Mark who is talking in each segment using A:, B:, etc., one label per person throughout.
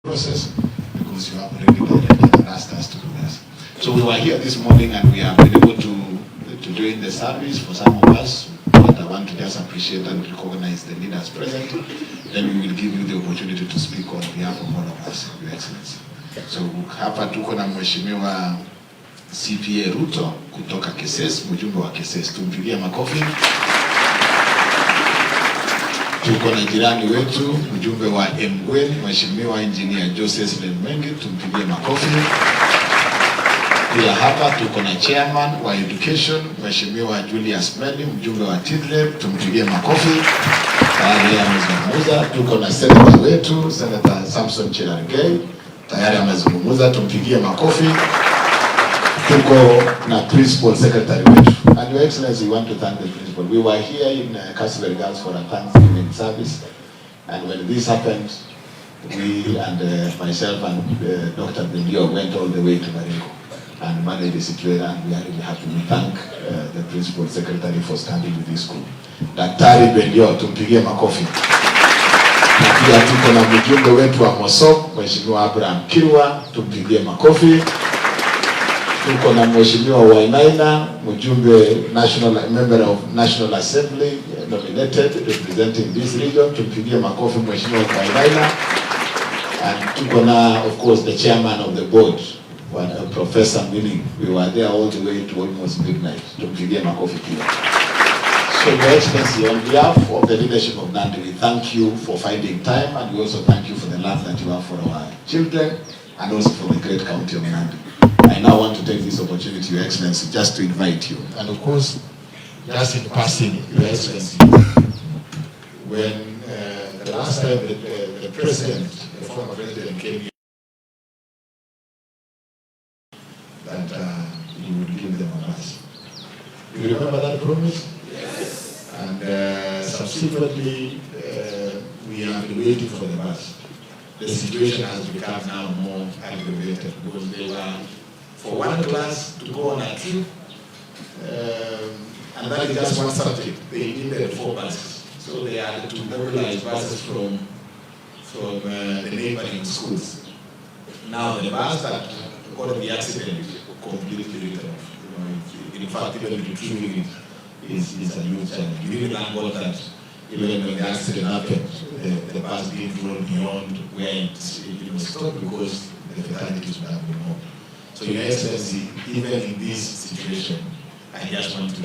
A: process because you have already directed and asked us to do this. So we were here this morning and we have been able to join the service for some of us, but I want to just appreciate and recognize the leaders present. Then we will give you the opportunity to speak on behalf of all of us, Your Excellency. So hapa tuko na Mheshimiwa CPA Ruto kutoka KSS, mjumbe wa KSS, tumpigie makofi. Tuko na jirani wetu mjumbe wa Mgwen, Mheshimiwa Engineer Joseph Lemenge, tumpigie makofi. Pia hapa tuko na chairman wa education Mheshimiwa Julius Meli, mjumbe wa TIDREB, tumpigie makofi. Tayari amezungumza. Tuko na senator wetu Senator Samson Cherargei, tayari amezungumza, tumpigie makofi. Tuko na principal secretary wetu. And Your Excellency, we want to thank the principal. We were here in Kapsabet for a Thanksgiving service, and when this happened, we and myself and Dr. Bendio went all the way to Baringo and managed the situation, and we are really happy. We thank the principal secretary for standing with this school. Daktari Bendio, tumpigie makofi. Na pia tuko na mjumbe wetu wa Mosop, Mheshimiwa Abraham Kirwa, tumpigie makofi. Tuko na Mheshimiwa Wainaina, mjumbe member of National Assembly nominated representing this region, tumpigie makofi Mheshimiwa Wainaina. And tuko na, of course, the chairman of the board, Professor Milling. We were there all the way to almost midnight. Tumpigie makofi pia. So Your Excellency, on behalf of the leadership of Nandi, we thank you for finding time, and we also thank you for the love that you have for our children and also for the great county of Nandi. I now want to take this opportunity, Your Excellency, just to invite you. And of course, just in passing, Your Excellency, when the last time the president, the former president came here, that he would give them a bus. You remember that promise? Yes. And subsequently, we have been waiting for the bus. The situation has become now more aggravated because they were, for one class to go on a trip, and that is just one subject. They needed 4 buses. So they had to mobilize buses from the neighboring schools. Now the bus that got the accident completely written off. In fact, even retrieving it is a huge challenge. We really thank God that even when the accident happened, the bus didn't roll beyond where it was stopped because the fatalities would have been more. So Your Excellency, even in this situation, I just want to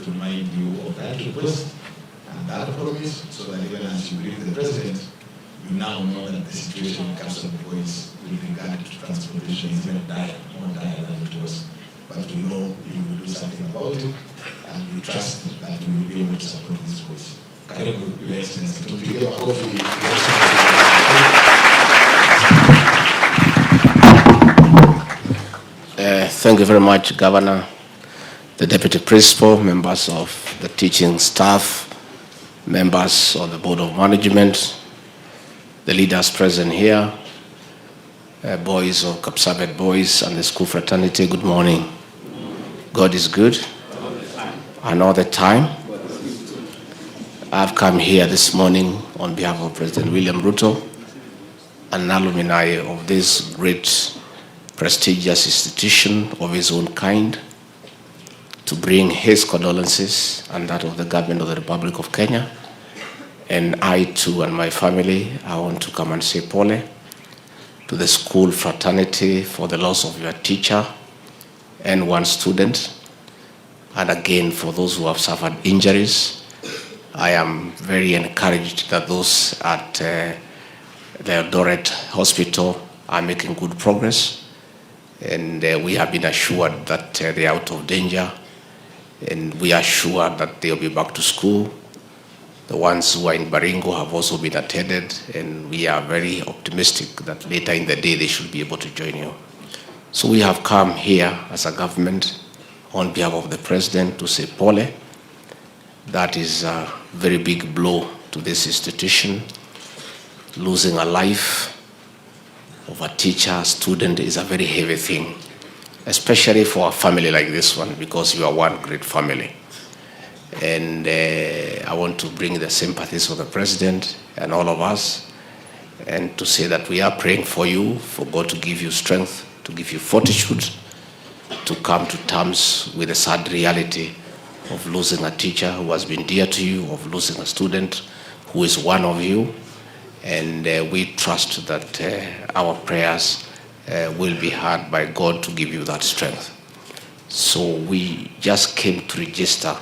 A: remind you of that request and that promise, so that even as you brief the President, you now know that the situation in Kapsabet with regard to transportation is even more dire than it was. But we know you will do something about it, and we trust that we will be able to support this voice. Karibu, Your Excellency, tupige makofi.
B: Thank you very much, Governor, the Deputy Principal, members of the teaching staff, members of the Board of Management, the leaders present here, boys of Kapsabet boys and the school fraternity. Good morning. God is good, and all the time. I've come here this morning on behalf of President William Ruto, an alumni of this great prestigious institution of his own kind, to bring his condolences and that of the government of the Republic of Kenya. And I too and my family, I want to come and say pole to the school fraternity for the loss of your teacher and one student. And again, for those who have suffered injuries, I am very encouraged that those at the Eldoret Hospital are making good progress. And we have been assured that they are out of danger, and we are sure that they will be back to school. The ones who are in Baringo have also been attended, and we are very optimistic that later in the day they should be able to join you. So we have come here as a government on behalf of the President to say pole. That is a very big blow to this institution. Losing a life of a teacher, student is a very heavy thing, especially for a family like this one, because you are one great family. And I want to bring the sympathies of the President and all of us and to say that we are praying for you, for God to give you strength, to give you fortitude, to come to terms with the sad reality of losing a teacher who has been dear to you, of losing a student who is one of you. And we trust that our prayers will be heard by God to give you that strength. So we just came to register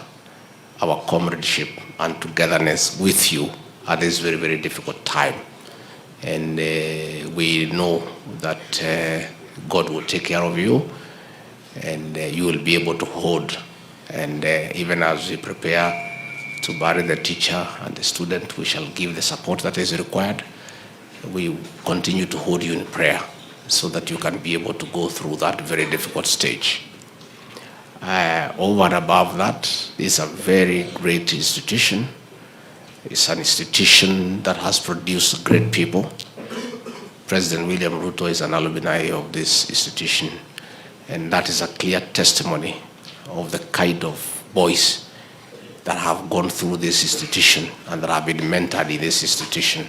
B: our comradeship and togetherness with you at this very, very difficult time. And we know that God will take care of you, and you will be able to hold. And even as we prepare to bury the teacher and the student, we shall give the support that is required. We continue to hold you in prayer so that you can be able to go through that very difficult stage. Over and above that, this is a very great institution. It's an institution that has produced great people. President William Ruto is an alumni of this institution, and that is a clear testimony of the kind of boys that have gone through this institution and that have been mentored in this institution.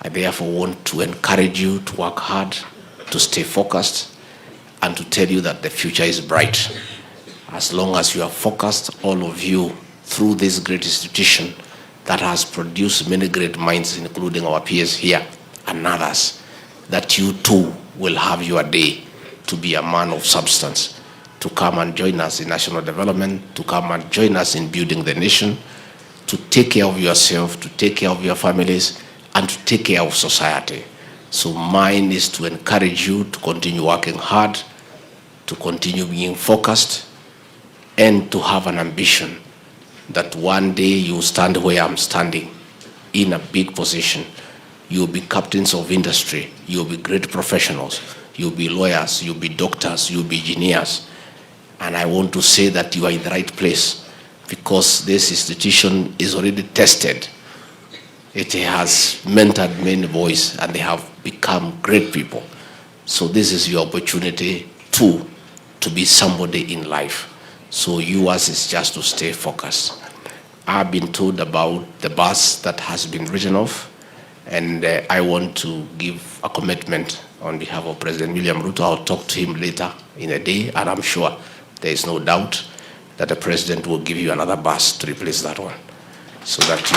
B: I therefore want to encourage you to work hard, to stay focused, and to tell you that the future is bright. As long as you are focused, all of you, through this great institution that has produced many great minds, including our peers here and others, that you too will have your day to be a man of substance, to come and join us in national development, to come and join us in building the nation, to take care of yourself, to take care of your families, and to take care of society. So mine is to encourage you to continue working hard, to continue being focused, and to have an ambition that one day you stand where I'm standing, in a big position. You'll be captains of industry, you'll be great professionals, you'll be lawyers, you'll be doctors, you'll be engineers. And I want to say that you are in the right place, because this institution is already tested. It has mentored many boys and they have become great people. So this is your opportunity too, to be somebody in life. So yours is just to stay focused. I've been told about the bus that has been written off, and I want to give a commitment on behalf of President William Ruto. I'll talk to him later in a day, and I'm sure there is no doubt that the president will give you another bus to replace that one, so that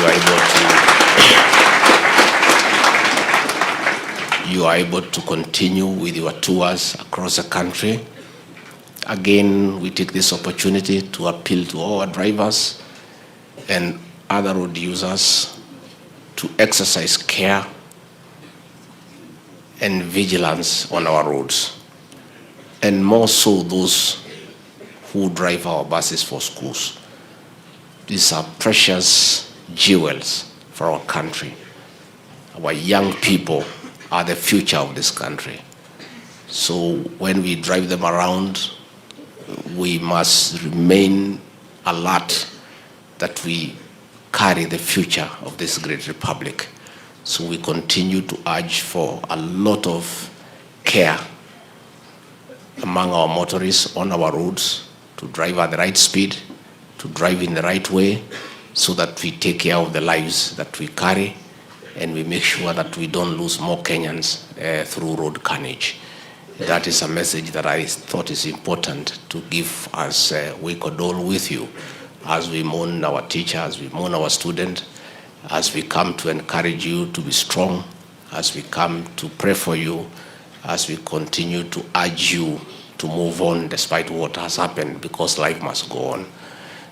B: you are able to continue with your tours across the country. Again, we take this opportunity to appeal to our drivers and other road users to exercise care and vigilance on our roads, and more so those who drive our buses for schools. These are precious jewels for our country. Our young people are the future of this country. So when we drive them around, we must remain alert that we carry the future of this great republic. So we continue to urge for a lot of care among our motorists on our roads, to drive at the right speed, to drive in the right way, so that we take care of the lives that we carry, and we make sure that we don't lose more Kenyans through road carnage. That is a message that I thought is important to give as we condole with you, as we mourn our teacher, as we mourn our student, as we come to encourage you to be strong, as we come to pray for you, as we continue to urge you to move on despite what has happened, because life must go on.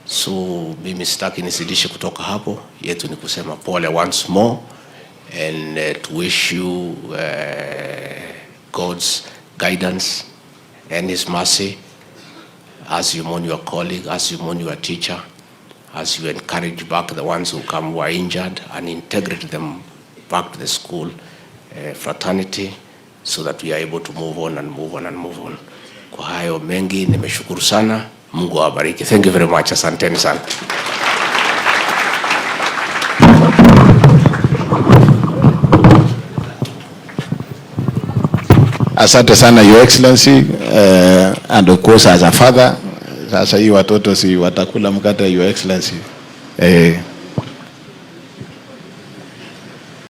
B: So mimi sitaki nisidishe kutoka hapo, yetu ni kusema pole once more, and to wish you God's guidance and His mercy as you mourn your colleague, as you mourn your teacher, as you encourage back the ones who come who are injured and integrate them back to the school fraternity, so that we are able to move on and move on and move on. Kwa hayo mengi nimeshukuru sana. Mungu awabariki. Thank you very much. Asanteni sana.
A: Asante sana Your Excellency, and of course as a father, sasa hii watoto si watakula mkate Your Excellency.